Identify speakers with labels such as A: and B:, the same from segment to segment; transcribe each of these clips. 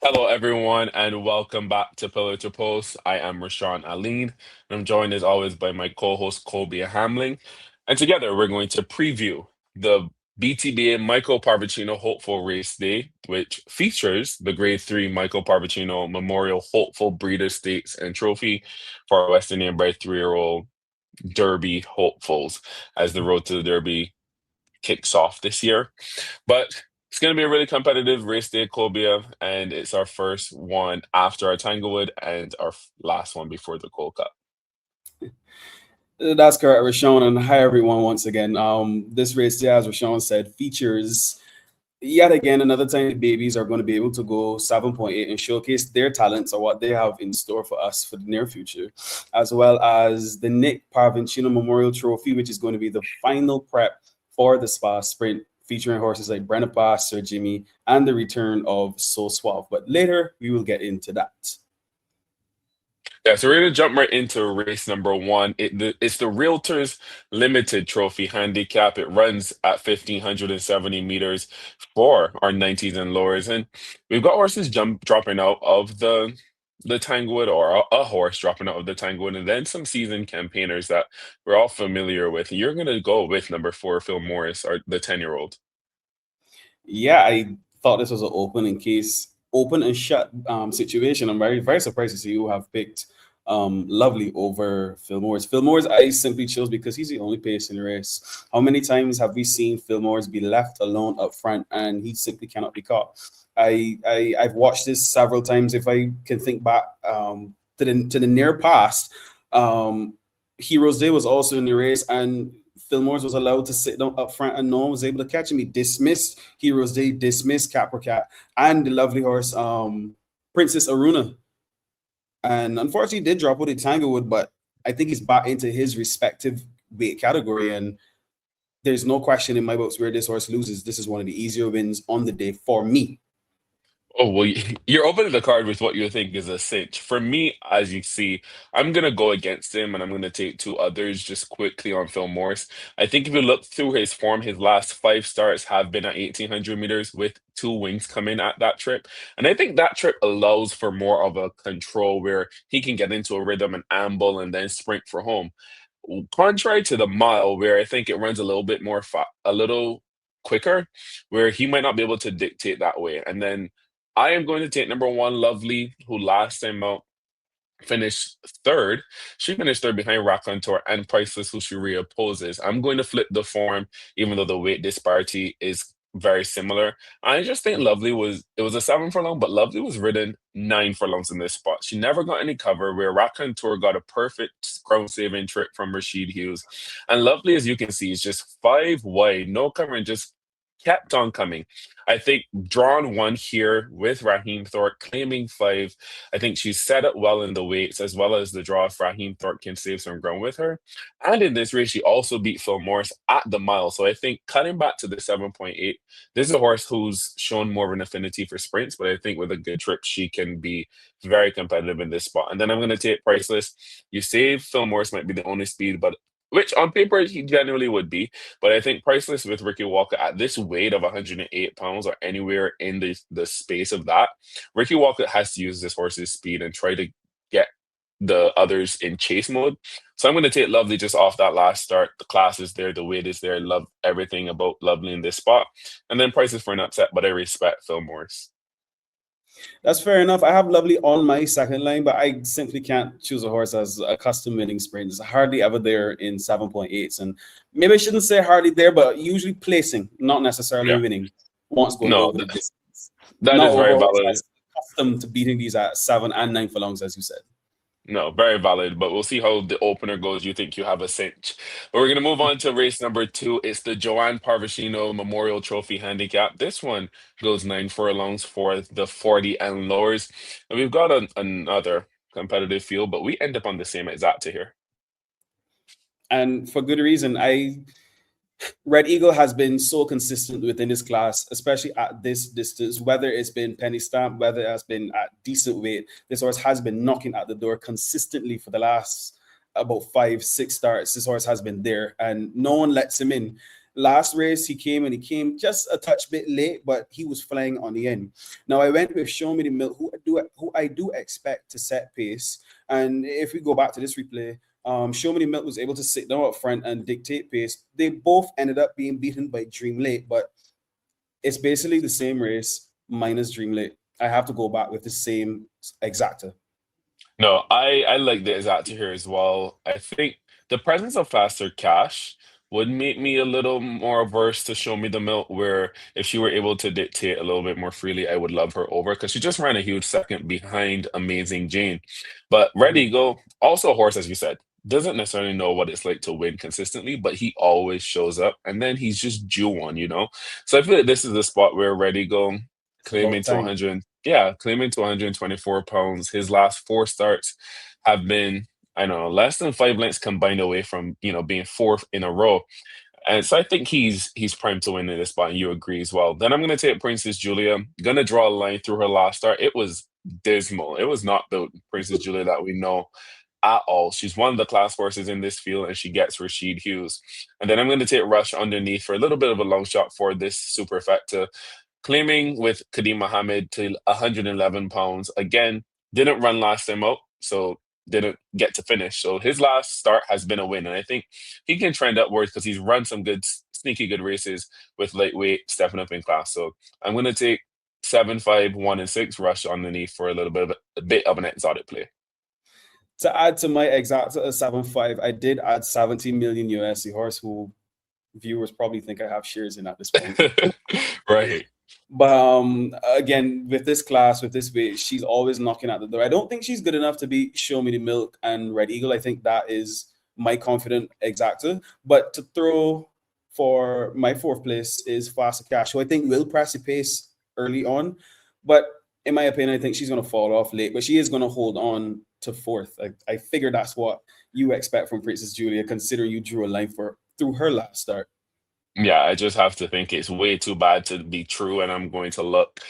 A: Hello, everyone, and welcome back to Pillar to Post. I am Rashaun Alleyne, and I'm joined as always by my co-host Kobia Hamblin. And together we're going to preview the BTBA Michael Parravicino Hopeful Race Day, which features the Grade 3 Michael Parravicino Memorial Hopeful Breeder Stakes and Trophy for our West Indian bred 3-year-old Derby hopefuls as the road to the Derby kicks off this year. But it's going to be a really competitive race day at Kobia, and it's our first one after our Tanglewood and our last one before the Gold Cup.
B: That's correct, Rashaun, and hi everyone once again. This race, yeah, as Rashaun said, features yet again another time the babies are going to be able to go 7.8 and showcase their talents or what they have in store for us for the near future, as well as the Nick Parravicino Memorial Trophy, which is going to be the final prep for the Spa Sprint, featuring horses like Brenna Pass, Sir Jimmy, and the return of So Suave. But later we will get into that.
A: Yeah, so we're going to jump right into race number one. It's the Realtors Limited Trophy Handicap. It runs at 1,570 meters for our 90s and lowers. And we've got horses dropping out of the Tanglewood, or a horse dropping out of the Tanglewood, and then some seasoned campaigners that we're all familiar with. You're going to go with number four, Phil Morris, or the 10-year-old.
B: Yeah, I thought this was an open and shut situation. I'm very surprised to see you have picked Lovely over Phil Morris. Phil Morris, I simply chose because he's the only pace in the race. How many times have we seen Phil Morris be left alone up front and he simply cannot be caught? I've watched this several times. If I can think back to the near past, Heroes Day was also in the race, and Phil Morris was allowed to sit down up front, and no one was able to catch him. He dismissed Heroes Day, dismissed Capricat, and the lovely horse, Princess Aruna. And unfortunately, he did drop with the Tanglewood, but I think he's back into his respective weight category. And there's no question in my books where this horse loses. This is one of the easier wins on the day for me.
A: Oh, well, you're opening the card with what you think is a cinch. For me, as you see, I'm going to go against him and I'm going to take two others just quickly on Phil Morris. I think if you look through his form, his last five starts have been at 1,800 meters with two wings coming at that trip. And I think that trip allows for more of a control where he can get into a rhythm and amble and then sprint for home. Contrary to the mile, where I think it runs a little bit a little quicker, where he might not be able to dictate that way. And then I am going to take number one, Lovely, who last time out finished third. She finished third behind Raconteur and Priceless, who she reopposes. I'm going to flip the form, even though the weight disparity is very similar. I just think it was a 7 furlong, but Lovely was ridden 9 furlongs in this spot. She never got any cover, where Raconteur got a perfect ground saving trick from Rashid Hughes. And Lovely, as you can see, is just five wide, no cover, and just kept on coming. I think drawn one here with Raheem Thorpe claiming five. I think she's set up well in the weights, as well as the draw if Raheem Thorpe can save some ground with her. And in this race, she also beat Phil Morris at the mile. So I think cutting back to the 7.8, this is a horse who's shown more of an affinity for sprints, but I think with a good trip, she can be very competitive in this spot. And then I'm going to take Priceless. You save Phil Morris might be the only speed, but which on paper he genuinely would be. But I think Priceless with Ricky Walker at this weight of 108 pounds or anywhere in the space of that, Ricky Walker has to use this horse's speed and try to get the others in chase mode. So I'm going to take Lovely just off that last start. The class is there, the weight is there. Love everything about Lovely in this spot. And then Prices for an upset, but I respect Phil Morris.
B: That's fair enough. I have Lovely on my second line, but I simply can't choose a horse as a custom winning sprint. It's hardly ever there in 7.8s. And maybe I shouldn't say hardly there, but usually placing, not necessarily
A: Yeah.
B: winning once going
A: No,
B: over the distance.
A: that
B: Not
A: is
B: over
A: very
B: a horse
A: valid.
B: that's accustomed to beating these at 7 and 9 furlongs, as you said.
A: No, very valid, but we'll see how the opener goes. You think you have a cinch. But we're going to move on to race number two. It's the Joanne Parvicino Memorial Trophy Handicap. This one goes 9 furlongs for the 40 and lowers. And we've got another competitive field, but we end up on the same exact here.
B: And for good reason. Red Eagle has been so consistent within this class, especially at this distance, whether it's been penny stamp, whether it has been at decent weight. This horse has been knocking at the door consistently for the last about 5, 6 starts. This horse has been there and no one lets him in. Last race, he came and he came just a touch bit late, but he was flying on the end. Now I went with Show Me the Milk, who I do expect to set pace. And if we go back to this replay, Show Me the Milk was able to sit down up front and dictate pace. They both ended up being beaten by Dream Late, but it's basically the same race minus Dream Late. I have to go back with the same exacta.
A: No, I like the exacta here as well. I think the presence of faster cash would make me a little more averse to Show Me the Milk, where if she were able to dictate a little bit more freely, I would love her over because she just ran a huge second behind Amazing Jane. But Red
B: Mhm.
A: Eagle, also a horse, as you said, doesn't necessarily know what it's like to win consistently, but he always shows up and then he's just due one, you know? So I feel like this is the spot where Red Eagle
B: It's about
A: claiming to
B: time.
A: 100, yeah, claiming to 124 pounds. His last four starts have been, I don't know, less than 5 lengths combined away from, being fourth in a row. And so I think he's primed to win in this spot, and you agree as well. Then I'm gonna take Princess Julia. Gonna draw a line through her last start. It was dismal. It was not the Princess Julia that we know at all. She's one of the class horses in this field, and she gets Rashid Hughes. And then I'm going to take Rush underneath for a little bit of a long shot for this superfecta, claiming with Kadeem Mohammed to 111 pounds. Again, didn't run last time out, so didn't get to finish. So his last start has been a win, and I think he can trend upwards because he's run some good, sneaky good races with lightweight stepping up in class. So I'm going to take 7, 5, 1, and 6 Rush underneath for a bit of an exotic play.
B: To add to my exacta 7.5, I did add 17 million USD horse who viewers probably think I have shares in at this point.
A: Right.
B: But again, with this class, with this weight, she's always knocking at the door. I don't think she's good enough to beat Show Me the Milk and Red Eagle. I think that is my confident exacta. But to throw for my fourth place is Faster Cash, who I think will press the pace early on. But in my opinion, I think she's going to fall off late, but she is going to hold on to fourth. I figure that's what you expect from Princess Julia, considering you drew a line for through her last start.
A: Yeah, I just have to think it's way too bad to be true, and I'm going to look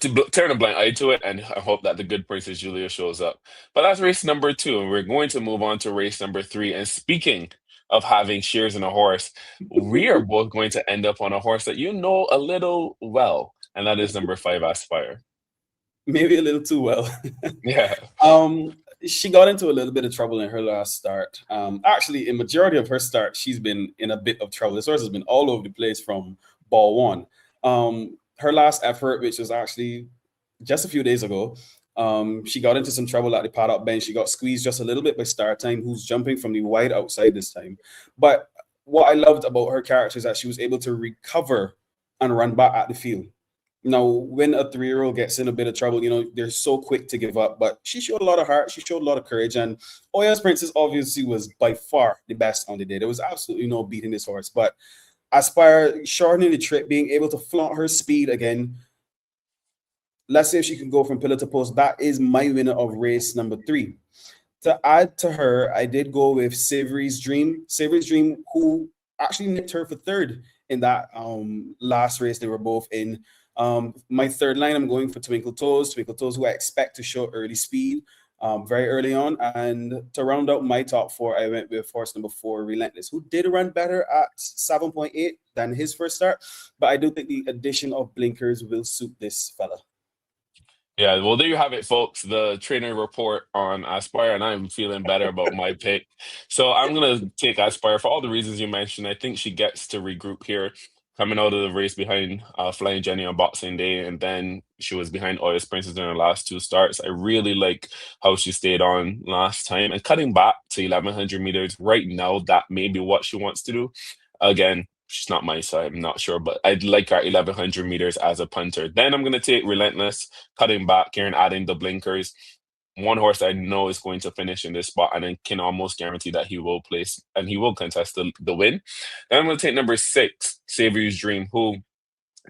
A: turn a blind eye to it, and I hope that the good Princess Julia shows up. But that's race number two, and we're going to move on to race number three. And speaking of having shares in a horse, we are both going to end up on a horse that you know a little well, and that is number 5, Aspire.
B: Maybe a little too well.
A: Yeah.
B: um, she got into a little bit of trouble in her last start. Actually, in majority of her start, she's been in a bit of trouble. This horse has been all over the place from ball one. Her last effort, which was actually just a few days ago, she got into some trouble at the paddock bench. She got squeezed just a little bit by Star Time, who's jumping from the wide outside this time. But what I loved about her character is that she was able to recover and run back at the field. Now, when a 3-year-old gets in a bit of trouble, they're so quick to give up. But she showed a lot of heart. She showed a lot of courage. And Oya's Princess obviously was by far the best on the day. There was absolutely no beating this horse. But Aspire shortening the trip, being able to flaunt her speed again. Let's see if she can go from pillar to post. That is my winner of race number 3. To add to her, I did go with Savory's Dream. Savory's Dream, who actually nicked her for third in that last race they were both in. My third line, I'm going for Twinkle Toes. Twinkle Toes, who I expect to show early speed very early on. And to round out my top 4, I went with horse number 4, Relentless, who did run better at 7.8 than his first start. But I do think the addition of blinkers will suit this fella.
A: Yeah, well, there you have it, folks. The trainer report on Aspire, and I'm feeling better about my pick. So I'm gonna take Aspire for all the reasons you mentioned. I think she gets to regroup here, coming out of the race behind Flying Jenny on Boxing Day, and then she was behind Oyas Princess in her last 2 starts. I really like how she stayed on last time and cutting back to 1100 meters right now. That may be what she wants to do. Again, she's not my side, I'm not sure, but I'd like her at 1100 meters as a punter. Then I'm going to take Relentless, cutting back here and adding the blinkers. One horse I know is going to finish in this spot, and I can almost guarantee that he will place and he will contest the win. Then I'm going to take number 6, Savior's Dream, who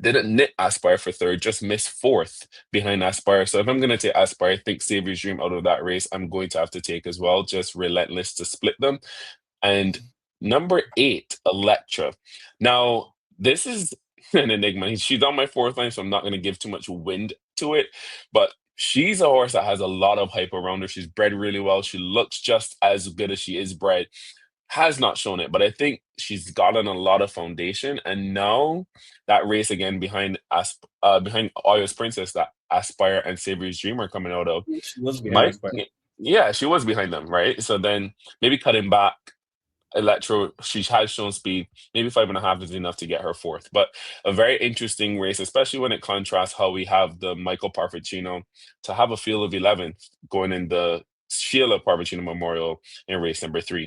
A: didn't knit Aspire for third, just missed fourth behind Aspire. So if I'm going to take Aspire, I think Savior's Dream out of that race, I'm going to have to take as well, just Relentless to split them. And number 8, Electra. Now, this is an enigma. She's on my fourth line, so I'm not going to give too much wind to it. But she's a horse that has a lot of hype around her. She's bred really well. She looks just as good as she is bred. has not shown it, but I think she's gotten a lot of foundation, and now that race again behind Oyo's Princess, that Aspire and Savory's Dream are coming out of.
B: She was behind
A: Mike,
B: us, but
A: yeah, she was behind them, right? So then maybe cutting back Electro, she has shown speed. Maybe 5.5 is enough to get her fourth. But a very interesting race, especially when it contrasts how we have the Michael Parravicino to have a field of 11 going in the Sheila Parravicino Memorial in race number 3.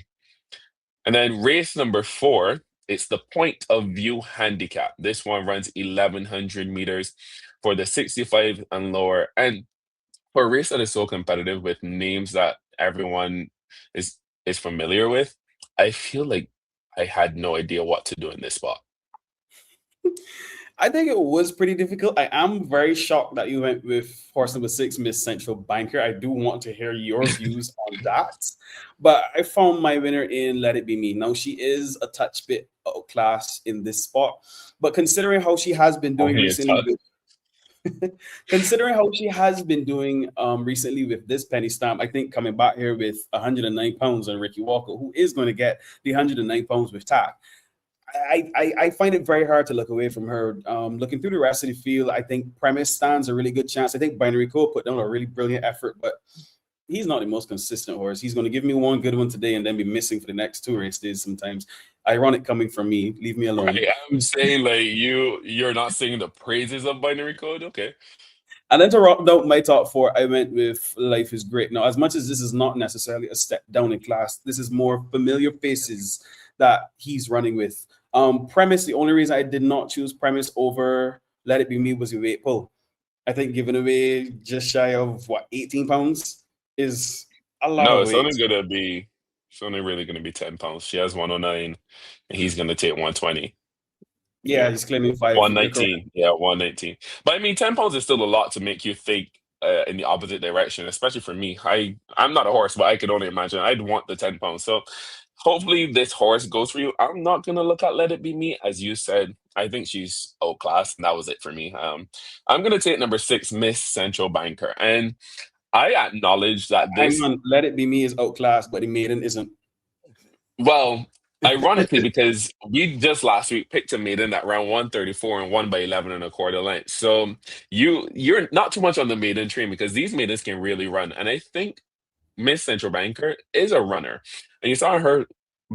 A: And then race number 4, it's the point of view handicap. This one runs 1,100 meters for the 65 and lower. And for a race that is so competitive with names that everyone is is familiar with, I feel like I had no idea what to do in this spot.
B: I think it was pretty difficult. I am very shocked that you went with horse number 6, Miss Central Banker. I do want to hear your views on that. But I found my winner in Let It Be Me. Now, she is a touch bit outclassed in this spot, but considering how she has been doing
A: Only a
B: recently
A: touch.
B: with considering how she has been doing recently with this penny stamp, I think coming back here with 109 pounds on Ricky Walker, who is going to get the 109 pounds with tack. I find it very hard to look away from her. Looking through the rest of the field, I think Premise stands a really good chance. I think Binary Code put down a really brilliant effort, but he's not the most consistent horse. He's going to give me one good one today and then be missing for the next 2 race days sometimes. Ironic coming from me. Leave me alone.
A: Right. I'm saying like you're not singing the praises of binary code. Okay.
B: And then to round out my top 4, I went with Life is Great. Now, as much as this is not necessarily a step down in class, this is more familiar faces that he's running with. Premise, the only reason I did not choose Premise over Let It Be Me was the weight pull. I think giving away just shy of 18 pounds is a lot
A: No,
B: of weight.
A: it's only really gonna be 10 pounds. She has 109 and he's gonna take 120.
B: Yeah,
A: Yeah.
B: he's claiming 5 feet. You're correct.
A: 119. Yeah, 119. But I mean, 10 pounds is still a lot to make you think in the opposite direction, especially for me. I'm not a horse, but I could only imagine I'd want the 10 pounds. So hopefully this horse goes for you. I'm not gonna look at Let It Be Me, as you said. I think she's outclassed, and that was it for me. I'm gonna take number 6, Miss Central Banker. And I acknowledge that
B: Hang
A: this
B: on, Let It Be Me is outclassed, but the maiden isn't.
A: well, ironically, because we just last week picked a maiden that ran 134 and won by 11 and a quarter length. So you're not too much on the maiden train because these maidens can really run. And I think Miss Central Banker is a runner. And you saw her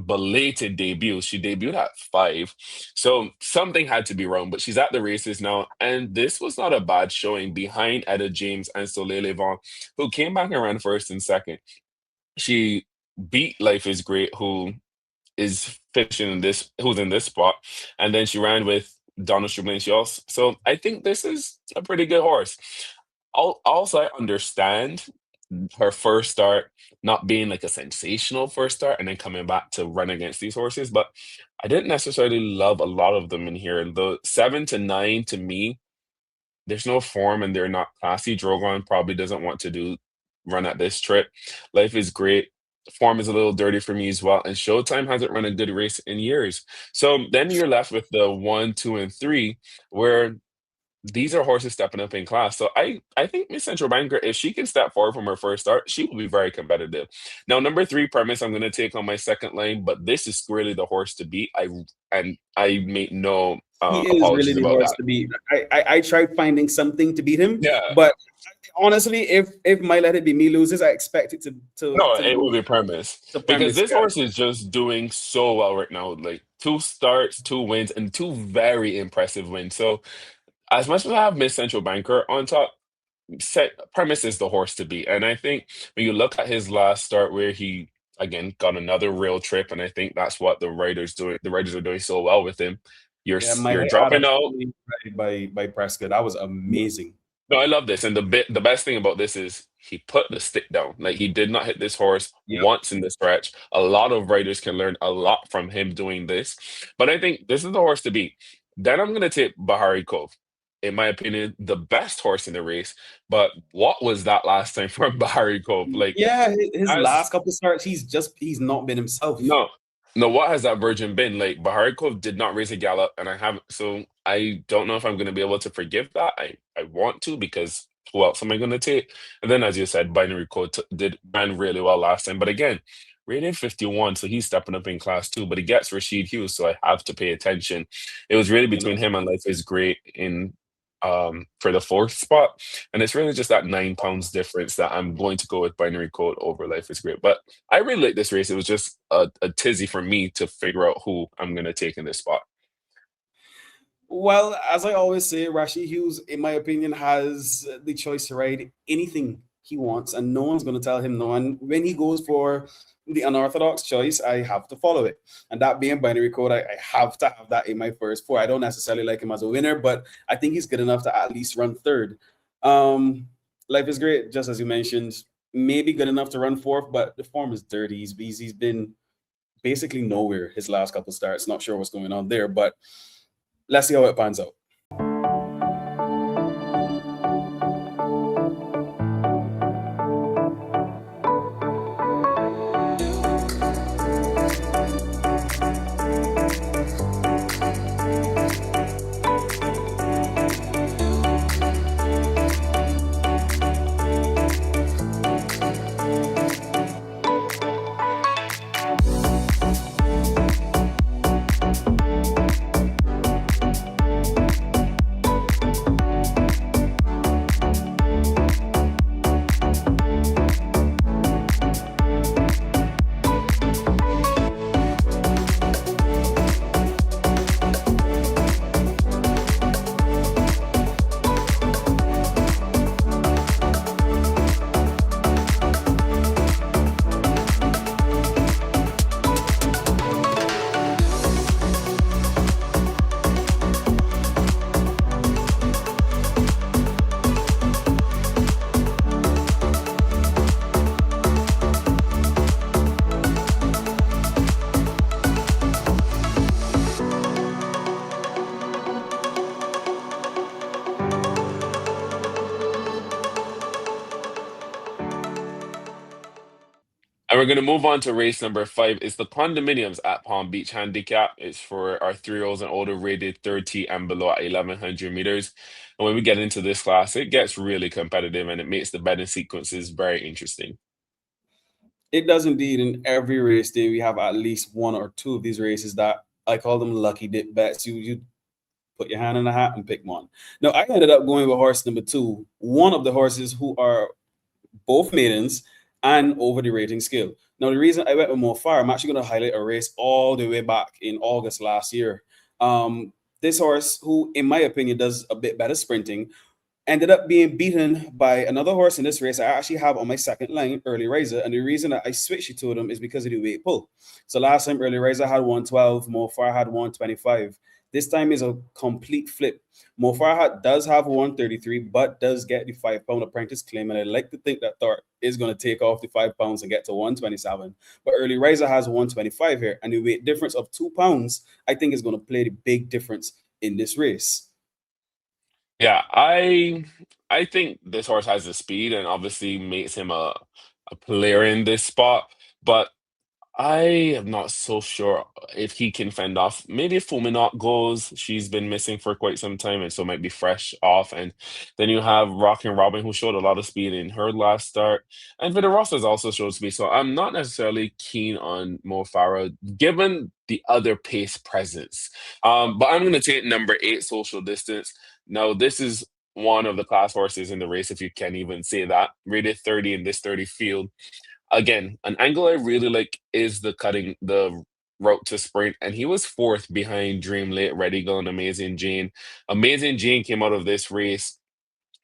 A: belated debut. She debuted at 5. So something had to be wrong, but she's at the races now. And this was not a bad showing behind Etta James and Soleil Levant, who came back and ran first and second. She beat Life is Great, who is finishing in this, who's in this spot, and then she ran with Donald Strubling. She also, so I think this is a pretty good horse. Also, I understand her first start not being like a sensational first start, and then coming back to run against these horses, but I didn't necessarily love a lot of them in here. The 7 to 9 to me, there's no form and they're not classy. Drogon probably doesn't want to do run at this trip. Life is Great. Form is a little dirty for me as well. And Showtime hasn't run a good race in years. So then you're left with the 1, 2, and 3, where these are horses stepping up in class. So I think Miss Central Banker, if she can step forward from her first start, she will be very competitive. Now, number 3 Premise, I'm going to take on my second line, but this is really the horse to beat. I make no
B: He is really
A: apologies
B: the
A: about
B: horse
A: that.
B: to beat. I tried finding something to beat him,
A: Yeah.
B: but honestly, if my Let It Be Me loses, I expect it
A: No,
B: to
A: it will
B: lose
A: be Premise
B: to
A: because
B: Premise.
A: this horse is just doing so well right now. Like 2 starts, 2 wins, and 2 very impressive wins. So as much as I have Miss Central Banker on top, set Premise is the horse to beat. And I think when you look at his last start where he again got another real trip, and I think that's what the writers doing. The writers are doing so well with him.
B: Yeah, my
A: You're
B: late Adam
A: dropping out.
B: by Prescott. That was amazing.
A: No, I love this. And the best thing about this is he put the stick down. Like he did not hit this horse
B: Yep.
A: once in the stretch. A lot of riders can learn a lot from him doing this. But I think this is the horse to beat. Then I'm gonna take Bahari Cove. In my opinion, the best horse in the race. But what was that last time for Bahari Cove? Like
B: Yeah, his
A: as
B: last couple starts, he's not been himself.
A: no, no. What has that virgin been like? Baharikov did not raise a gallop, and I haven't. So I don't know if I'm going to be able to forgive that. I want to because who else am I going to take? And then, as you said, Binary Code did ran really well last time. But again, rated 51, so he's stepping up in class too. But he gets Rashid Hughes, so I have to pay attention. It was really
B: You know,
A: between him and Life is Great in for the fourth spot. And it's really just that 9 pounds difference that I'm going to go with Binary Code over Life is Great. But I really like this race. It was just a tizzy for me to figure out who I'm gonna take in this spot.
B: well, as I always say, Rashid Hughes, in my opinion, has the choice to ride anything he wants, and no one's going to tell him no. And when he goes for the unorthodox choice, I have to follow it. And that being binary code, I have to have that in my first four. I don't necessarily like him as a winner, but I think he's good enough to at least run third. Um, Life is Great, just as you mentioned, maybe good enough to run fourth, but the form is dirty. He's been basically nowhere his last couple starts. Not sure what's going on there, but let's see how it pans out.
A: And we're going to move on to race number 5. It's the condominiums at Palm Beach Handicap. It's for our 3-year-olds and older rated 30 and below at 1100 meters. And when we get into this class, it gets really competitive and it makes the betting sequences very interesting.
B: It does indeed. In every race day, we have at least one or two of these races that I call them lucky dip bets. You put your hand in the hat and pick one. Now, I ended up going with horse number two, one of the horses who are both maidens and over the rating scale. Now, the reason I went with Mo Farah, I'm actually going to highlight a race all the way back in August last year. This horse, who in my opinion does a bit better sprinting, ended up being beaten by another horse in this race I actually have on my second line, Early Riser. And the reason that I switched it to them is because of the weight pull. So last time Early Riser had 112, Mo Farah had 125. This time is a complete flip. Mo Farah does have 133, but does get the £5 apprentice claim. And I like to think that Thor is going to take off the £5 and get to 127. But Early Riser has 125 here. And the weight difference of £2, I think, is going to play the big difference in this race.
A: Yeah, I think this horse has the speed and obviously makes him a player in this spot. But I am not so sure if he can fend off. Maybe if Fulminant goes, she's been missing for quite some time, and so might be fresh off. And then you have Rockin' Robin, who showed a lot of speed in her last start, and Vida Rosa's also showed speed. So I'm not necessarily keen on Mo Farah, given the other pace presence. But I'm going to take number 8, Social Distance. Now, this is one of the class horses in the race, if you can even say that, rated 30 in this 30 field. Again, an angle I really like is the route to sprint, and he was fourth behind Dream Late, Red Eagle, and Amazing Jane. Amazing Jane came out of this race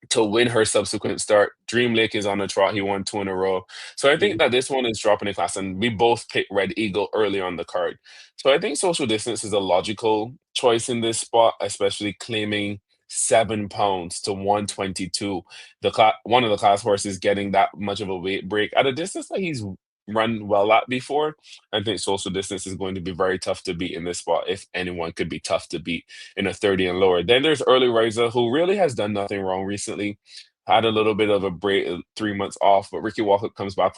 A: to win her subsequent start. Dream Lake is on the trot. He won 2 in a row. So I think that this one is dropping in class, and we both picked Red Eagle early on the card. So I think Social Distance is a logical choice in this spot, especially claiming £7 to 122. One of the class horses getting that much of a weight break at a distance that he's run well at before. I think Social Distance is going to be very tough to beat in this spot, if anyone could be tough to beat in a 30 and lower. Then there's Early Riser, who really has done nothing wrong recently. Had a little bit of a break, 3 months off, but Ricky Walker comes back,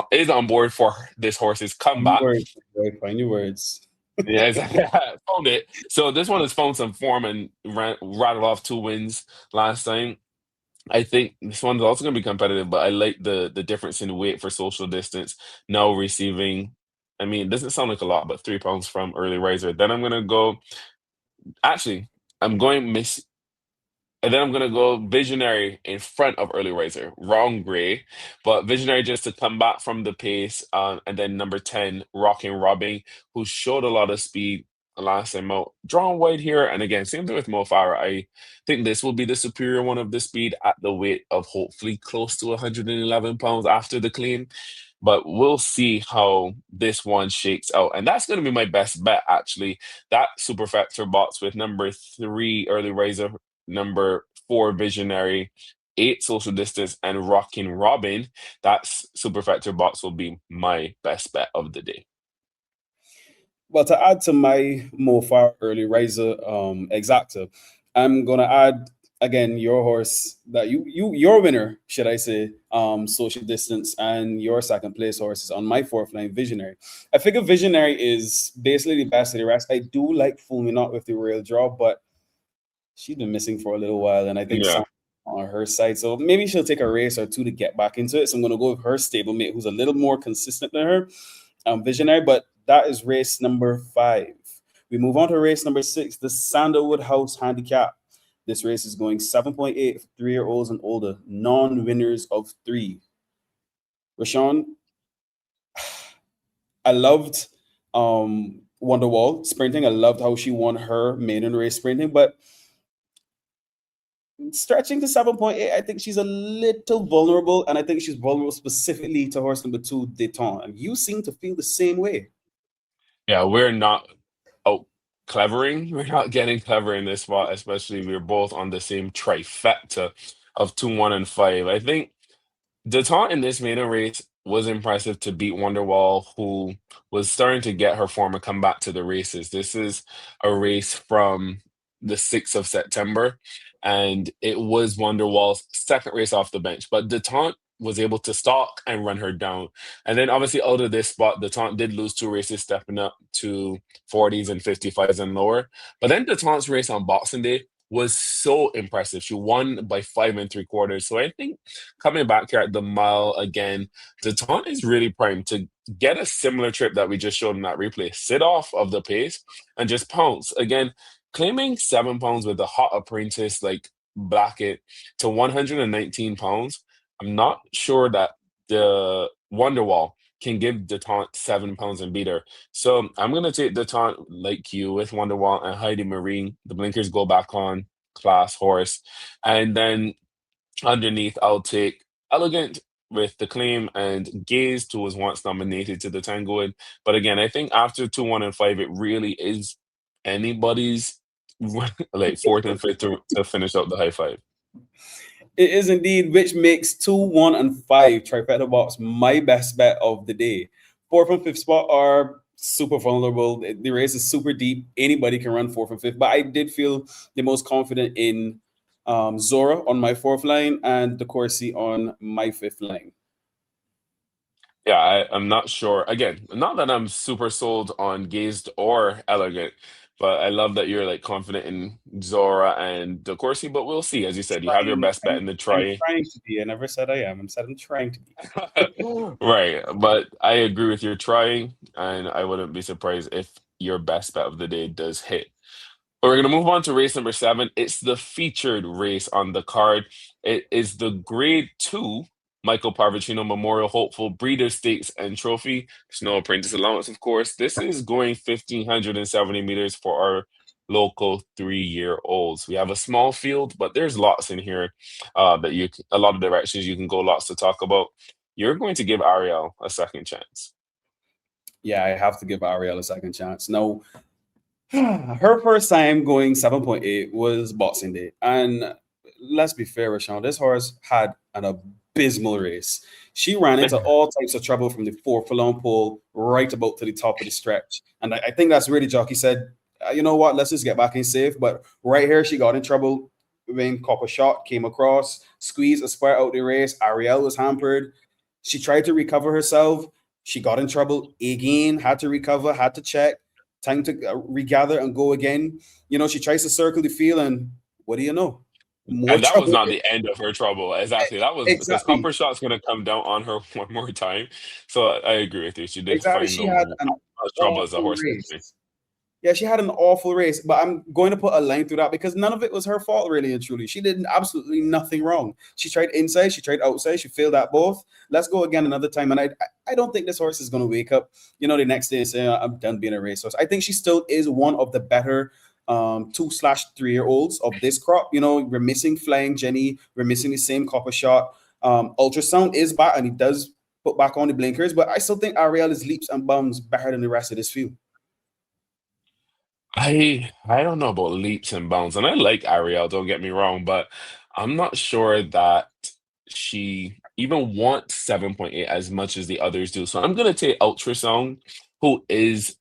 A: is on board for this horse's
B: Find your
A: comeback.
B: words, boy. Find your words.
A: Yeah, exactly. Found it. So this one has found some form and rattled off 2 wins last time. I think this one's also going to be competitive, but I like the difference in weight for social distance. Now receiving, I mean, it doesn't sound like a lot, but 3 pounds from early riser. Then I'm gonna go. Actually, I'm going miss. And then I'm gonna go Visionary in front of Early Riser. Wrong gray, but Visionary just to come back from the pace. And then number 10, Rocking Robbing, who showed a lot of speed last time out. Drawn wide here, and again, same thing with Mo Farah. I think this will be the superior one of the speed at the weight of hopefully close to 111 pounds after the clean. But we'll see how this one shakes out. And that's going to be my best bet, actually. That super factor box with number 3, Early Riser, number 4, Visionary, 8, Social Distance, and Rockin' Robin. That's super factor box will be my best bet of the day.
B: Well, to add to my Mofar early riser exacta, I'm gonna add again your horse that your winner, should I say, social distance, and your second place horse is on my fourth line, Visionary. I figure Visionary is basically the best of the rest. I do like fooling out with the rail draw, but she's been missing for a little while, and I think
A: Yeah.
B: some on her side. So maybe she'll take a race or two to get back into it. So I'm going to go with her stablemate, who's a little more consistent than her, Visionary. But that is race number 5. We move on to race number 6, the Sandalwood House Handicap. This race is going 7.8 for 3-year-olds and older, non-winners of 3. Rashaun, I loved Wonderwall sprinting. I loved how she won her maiden race sprinting, but stretching to 7.8, I think she's a little vulnerable, and I think she's vulnerable specifically to horse number 2, Deton. And you seem to feel the same way.
A: Yeah, we're not oh clevering. We're not getting clever in this spot, especially we're both on the same trifecta of 2, 1, and 5. I think Detente in this maiden race was impressive to beat Wonderwall, who was starting to get her form and come back to the races. This is a race from the 6th of September, and it was Wonderwall's second race off the bench. But Detente was able to stalk and run her down. And then obviously out of this spot, Detente did lose 2 races, stepping up to 40s and 55s and lower. But then Detente's race on Boxing Day was so impressive. She won by 5 3/4. So I think coming back here at the mile again, Deton is really primed to get a similar trip that we just showed in that replay. Sit off of the pace and just pounce. Again, claiming 7 pounds with a hot apprentice like Blackett to 119 pounds. I'm not sure that the Wonderwall can give Detente 7 pounds and beat her. So I'm gonna take Detente like you with Wonderwall and Heidi Marine. The blinkers go back on, class horse. And then underneath, I'll take Elegant with the claim and Gaze, who was once nominated to the Tangoid. But again, I think after 2, 1, and 5, it really is anybody's like fourth and fifth to finish out the high five.
B: It is indeed, which makes 2, 1, and 5 trifecta box my best bet of the day. Fourth and fifth spot are super vulnerable. The race is super deep. Anybody can run fourth and fifth, but I did feel the most confident in Zora on my fourth line and the Corsi on my fifth line.
A: Yeah, I'm not sure. Again, not that I'm super sold on Gazed or Elegant, but I love that you're like confident in Zora and De Corsi, but we'll see. As you said, you have your
B: Trying,
A: best bet
B: I'm,
A: in the
B: I'm
A: try.
B: trying to be. I never said I am. I said I'm trying to be.
A: Right, but I agree with your trying, and I wouldn't be surprised if your best bet of the day does hit. But we're going to move on to race number 7. It's the featured race on the card. It is the Grade 2 Michael Parravicino Memorial Hopeful Breeder Stakes and Trophy. There's no apprentice allowance, of course. This is going 1,570 meters for our local 3-year-olds. We have a small field, but there's lots in here that a lot of directions you can go, lots to talk about. You're going to give Ariel a second chance.
B: Yeah, I have to give Ariel a second chance. No, her first time going 7.8 was Boxing Day. And let's be fair, Rashawn, this horse had an abysmal race. She ran into all types of trouble from the fourth furlong pole right about to the top of the stretch. And I think that's really jockey said, you know what, let's just get back in safe. But right here, she got in trouble when Copper Shot came across, squeezed a square out the race. Ariel was hampered. She tried to recover herself. She got in trouble again, had to recover, had to check, time to regather and go again. You know, she tries to circle the field, and what do you know? More
A: And that was
B: trouble.
A: not the end of her trouble. Exactly. That was because
B: Exactly.
A: Upper Shot's going to come down on her one more time. So I agree with you. She did
B: Exactly.
A: find
B: She
A: them
B: had an
A: as trouble as a
B: awful
A: horse could be.
B: race. Yeah, she had an awful race, but I'm going to put a line through that because none of it was her fault, really and truly. She did absolutely nothing wrong. She tried inside, she tried outside, she failed at both. Let's go again another time. And I don't think this horse is going to wake up, the next day and say, I'm done being a racehorse. I think she still is one of the better 2/3 year olds of this crop. We're missing Flying Jenny, we're missing the same copper shot. Ultrasound is back and he does put back on the blinkers, but I still think Ariel is leaps and bounds better than the rest of this field.
A: I don't know about leaps and bounds, and I like Ariel, don't get me wrong, but I'm not sure that she even wants 7.8 as much as the others do. So I'm gonna take Ultrasound, who is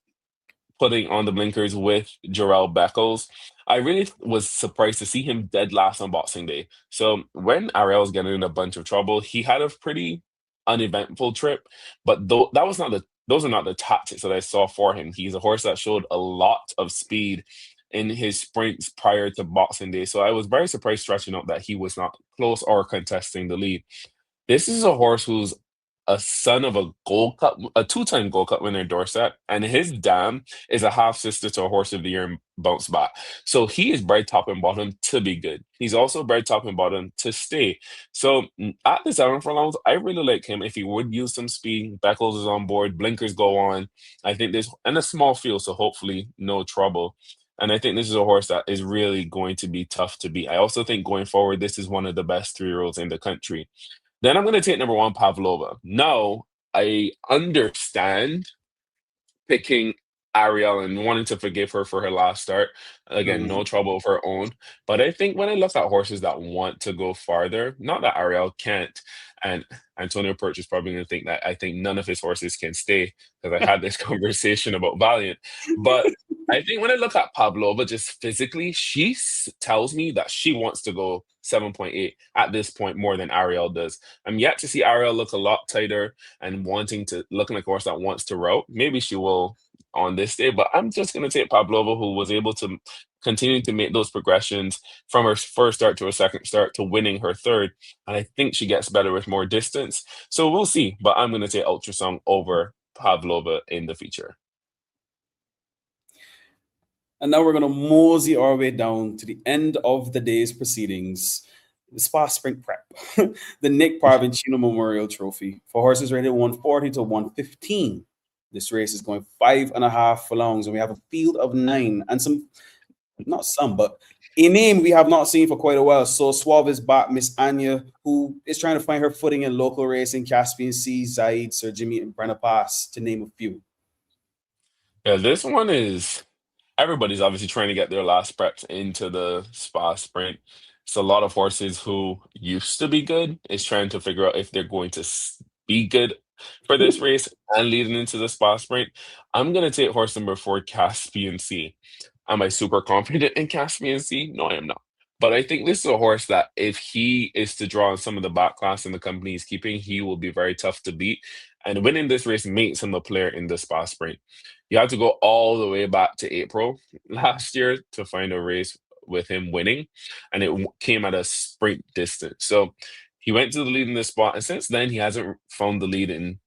A: putting on the blinkers with Jarrell Beckles. I really was surprised to see him dead last on Boxing Day. So when Ariel was getting in a bunch of trouble, he had a pretty uneventful trip, but that was not the those are not the tactics that I saw for him. He's a horse that showed a lot of speed in his sprints prior to Boxing Day. So I was very surprised stretching out that he was not close or contesting the lead. This is a horse who's a son of a two-time Gold Cup winner, Dorset, and his dam is a half sister to a Horse of the Year and Bounce Back. So he is bred top and bottom to be good. He's also bred top and bottom to stay. So at the 7 furlongs, I really like him. If he would use some speed, Beckles is on board, blinkers go on. I think there's and a small field, so hopefully no trouble. And I think this is a horse that is really going to be tough to beat. I also think going forward, this is one of the best 3-year-olds in the country. Then I'm going to take number one, Pavlova. Now, I understand picking Ariel and wanting to forgive her for her last start. Again,
B: Mhm.
A: no trouble of her own. But I think when I look at horses that want to go farther, not that Ariel can't, and Antonio Perch is probably going to think that I think none of his horses can stay because I had this conversation about Valiant. But I think when I look at Pavlova just physically, she tells me that she wants to go 7.8 at this point more than Ariel does. I'm yet to see Ariel look a lot tighter and looking like a horse that wants to route. Maybe she will on this day, but I'm just going to take Pavlova, who was able to continue to make those progressions from her first start to her second start to winning her third. And I think she gets better with more distance. So we'll see. But I'm going to take Ultrasong over Pavlova in the feature.
B: And now we're going to mosey our way down to the end of the day's proceedings. The Spa Sprint Prep, the Nick Parravicino Memorial Trophy for horses rated 140 to 115. This race is going 5.5 furlongs, and we have a field of 9 and not some, but a name we have not seen for quite a while. So Suave is back, Miss Anya, who is trying to find her footing in local racing, Caspian Sea, Zaid, Sir Jimmy, and Brenner Pass, to name a few.
A: Yeah, this one is everybody's obviously trying to get their last preps into the spa sprint. It's a lot of horses who used to be good is trying to figure out if they're going to be good for this race and leading into the spa sprint. I'm gonna take horse number 4, Caspian Sea. Am I super confident in Caspian Sea? No, I am not. But I think this is a horse that if he is to draw on some of the back class in the company he's keeping, he will be very tough to beat. And winning this race makes him a player in the spa sprint. You have to go all the way back to April last year to find a race with him winning, and it came at a sprint distance. So he went to the lead in this spot, and since then he hasn't found the lead in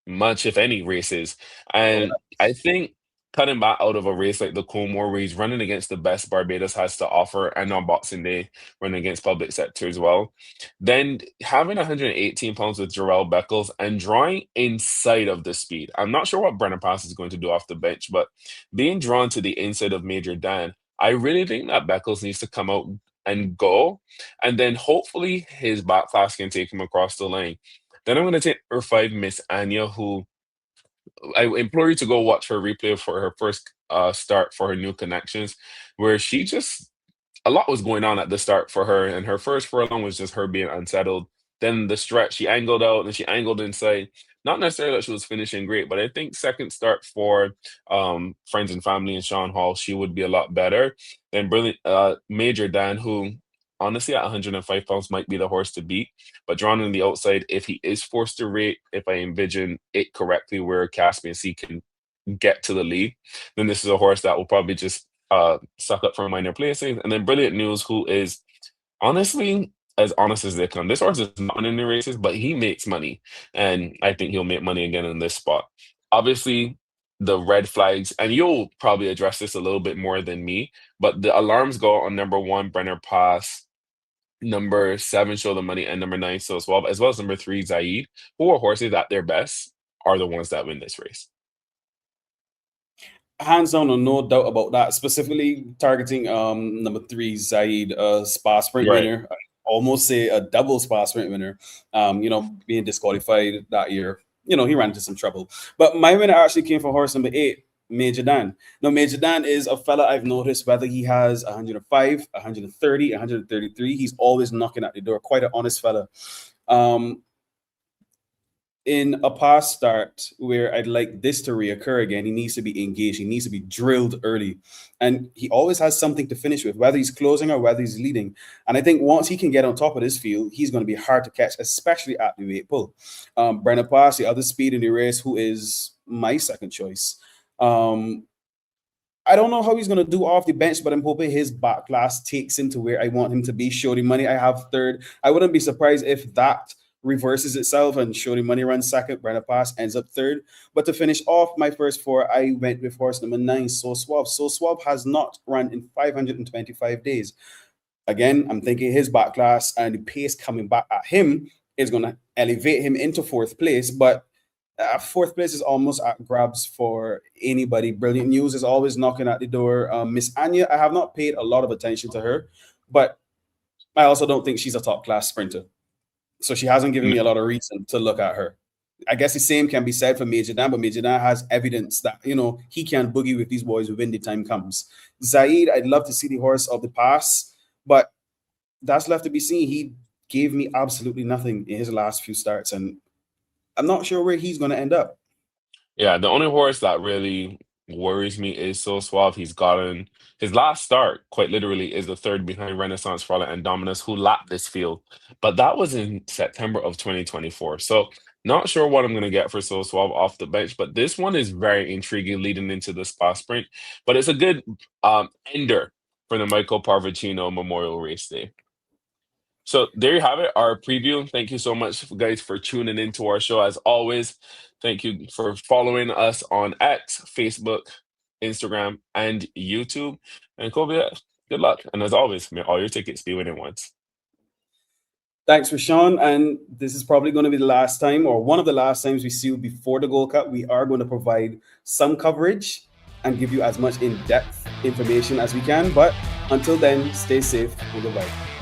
A: much, if any, races. And I think cutting back out of a race like the Coolmore, where he's running against the best Barbados has to offer, and on Boxing Day, running against public sector as well. Then having 118 pounds with Jarrell Beckles and drawing inside of the speed. I'm not sure what Brennan Pass is going to do off the bench, but being drawn to the inside of Major Dan, I really think that Beckles needs to come out and go, and then hopefully his back class can take him across the lane. Then I'm going to take her 5, Miss Anya, who I implore you to go watch her replay for her first start for her new connections, where she just a lot was going on at the start for her, and her first furlong was just her being unsettled. Then the stretch, she angled out and she angled inside. Not necessarily that she was finishing great, but I think second start for friends and family and Sean Hall, she would be a lot better. Then brilliant Major Dan, who honestly at 105 pounds might be the horse to beat, but drawn on the outside, if he is forced to rate, if I envision it correctly, where Caspian Sea can get to the lead, then this is a horse that will probably just suck up for minor placings. And then Brilliant News, who is Honestly, as honest as they come, this horse is not winning the races, but he makes money, and I think he'll make money again in this spot. Obviously, the red flags, and you'll probably address this a little bit more than me, but the alarms go on number one, Brenner Pass, number seven, Show the Money, and number nine, So Swab, as well as number three, Zaid, who are horses at their best, are the ones that win this race.
B: Hands down, no doubt about that. Specifically targeting number three, Zaid, spa sprint
A: Right.
B: winner. I almost say a double spa sprint winner. Being disqualified that year. He ran into some trouble. But my winner actually came for horse number 8, Major Dan. Now, Major Dan is a fella I've noticed whether he has 105, 130, 133. He's always knocking at the door. Quite an honest fella. Um, in a past start where I'd like this to reoccur again, he needs to be engaged. He needs to be drilled early. And he always has something to finish with, whether he's closing or whether he's leading. And I think once he can get on top of this field, he's going to be hard to catch, especially at the weight pull. Brenner Pass, the other speed in the race, who is my second choice. I don't know how he's going to do off the bench, but I'm hoping his back class takes him to where I want him to be. Shorty Money, I have third. I wouldn't be surprised if that reverses itself and Shorty Money runs second, Brenner Pass ends up third. But to finish off my first four, I went with horse number 9, So Suave. So Suave has not run in 525 days. Again, I'm thinking his back class and the pace coming back at him is going to elevate him into fourth place. But fourth place is almost at grabs for anybody. Brilliant News is always knocking at the door. Miss Anya, I have not paid a lot of attention to her, but I also don't think she's a top class sprinter. So she hasn't given me a lot of reason to look at her. I guess the same can be said for Major Dan, but Major Dan has evidence that, he can boogie with these boys when the time comes. Zaid, I'd love to see the horse of the pass, but that's left to be seen. He gave me absolutely nothing in his last few starts, and I'm not sure where he's going to end up.
A: Yeah, the only horse that really worries me is So Suave. He's gotten his last start, quite literally, is the third behind Renaissance Frolic and Dominus, who lapped this field. But that was in September of 2024. So not sure what I'm going to get for So Suave off the bench, but this one is very intriguing leading into the spa sprint. But it's a good ender for the Michael Parravicino Memorial Race Day. So there you have it, our preview. Thank you so much, guys, for tuning into our show. As always, thank you for following us on X, Facebook, Instagram, and YouTube. And Kobia, good luck. And as always, may all your tickets be winning ones.
B: Thanks, Rashaun. And this is probably going to be the last time, or one of the last times we see you before the Gold Cup. We are going to provide some coverage and give you as much in-depth information as we can. But until then, stay safe and goodbye.